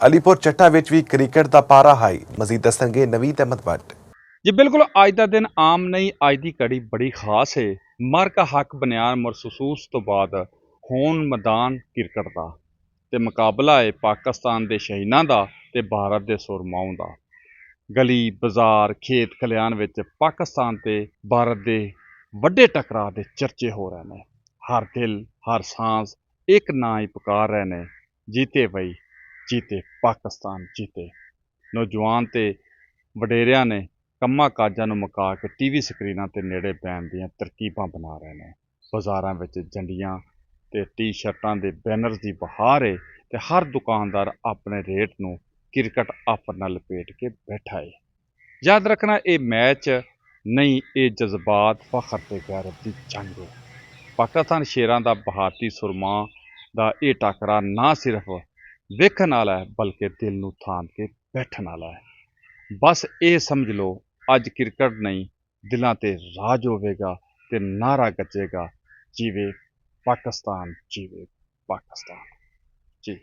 ਅਲੀਪੁਰ ਚੱਟਾ ਵਿੱਚ ਵੀ ਕ੍ਰਿਕਟ ਦਾ ਪਾਰਾ ਹਾਈ। ਮਜ਼ੀਦ ਦੱਸਣਗੇ ਨਵੀਦ ਅਹਿਮਦ ਭੱਟ। ਜੀ ਬਿਲਕੁਲ ਅੱਜ ਦਾ ਦਿਨ ਆਮ ਨਹੀਂ, ਅੱਜ ਦੀ ਘੜੀ ਬੜੀ ਖਾਸ ਹੈ। ਮਾਰਕਾ ਹੱਕ ਬਨਿਆਨ ਮਰਸੂਸ ਤੋਂ ਬਾਅਦ ਹੋਣ ਮੈਦਾਨ ਕ੍ਰਿਕਟ ਦਾ ਤੇ ਮੁਕਾਬਲਾ ਹੈ ਪਾਕਿਸਤਾਨ ਦੇ ਸ਼ਹੀਨਾਂ ਦਾ ਤੇ ਭਾਰਤ ਦੇ ਸੁਰਮਾਵਾਂ ਦਾ। ਗਲੀ ਬਾਜ਼ਾਰ ਖੇਤ ਖਲਿਆਣ ਵਿੱਚ ਪਾਕਿਸਤਾਨ ਤੇ ਭਾਰਤ ਦੇ ਵੱਡੇ ਟਕਰਾਅ ਦੇ ਚਰਚੇ ਹੋ ਰਹੇ ਨੇ। ਹਰ ਦਿਲ ਹਰ ਸਾਂਸ ਇੱਕ ਨਾਂ ਹੀ ਪੁਕਾਰ ਰਹੇ ਨੇ, ਜੀਤੇ ਬਈ ਜੀਤੇ ਪਾਕਿਸਤਾਨ ਜੀਤੇ। ਨੌਜਵਾਨ ਤੇ ਵਡੇਰਿਆਂ ਨੇ ਕੰਮਾਂ ਕਾਜਾਂ ਨੂੰ ਮੁਕਾ ਕੇ ਟੀਵੀ ਸਕਰੀਨਾਂ ਤੇ ਨੇੜੇ ਬਹਿਣ ਦੀਆਂ ਤਰਕੀਬਾਂ ਬਣਾ ਰਹੇ ਨੇ। ਬਾਜ਼ਾਰਾਂ ਵਿੱਚ ਝੰਡੀਆਂ ਤੇ ਟੀ-ਸ਼ਰਟਾਂ ਦੇ ਬੈਨਰਸ ਦੀ ਬਹਾਰ ਹੈ ਤੇ ਹਰ ਦੁਕਾਨਦਾਰ ਆਪਣੇ ਰੇਟ ਨੂੰ ਕ੍ਰਿਕਟ ਆਫਰ ਨਾਲ ਲਪੇਟ ਕੇ ਬੈਠਾ ਹੈ। ਯਾਦ ਰੱਖਣਾ, ਇਹ ਮੈਚ ਨਹੀਂ, ਇਹ ਜਜ਼ਬਾਤ ਫਖਰ ਤੇ ਗੈਰਤ ਦੀ ਜੰਗ ਹੈ। ਪਾਕਿਸਤਾਨ ਸ਼ੇਰਾਂ ਦਾ ਭਾਰਤੀ ਸੁਰਮਾ ਦਾ ਇਹ ਟਾਕਰਾ ਨਾ ਸਿਰਫ ਵੇਖਣ ਵਾਲਾ ਹੈ ਬਲਕਿ ਦਿਲ ਨੂੰ ਥਾਮ ਕੇ ਬੈਠਣ ਵਾਲਾ ਹੈ। ਬਸ ਇਹ ਸਮਝ ਲਓ, ਅੱਜ ਕ੍ਰਿਕਟ ਨਹੀਂ ਦਿਲਾਂ ਤੇ ਰਾਜ ਹੋਵੇਗਾ ਤੇ ਨਾਰਾ ਗੱਜੇਗਾ, ਜੀਵੇ ਪਾਕਿਸਤਾਨ ਜੀਵੇ ਪਾਕਿਸਤਾਨ। ਜੀ।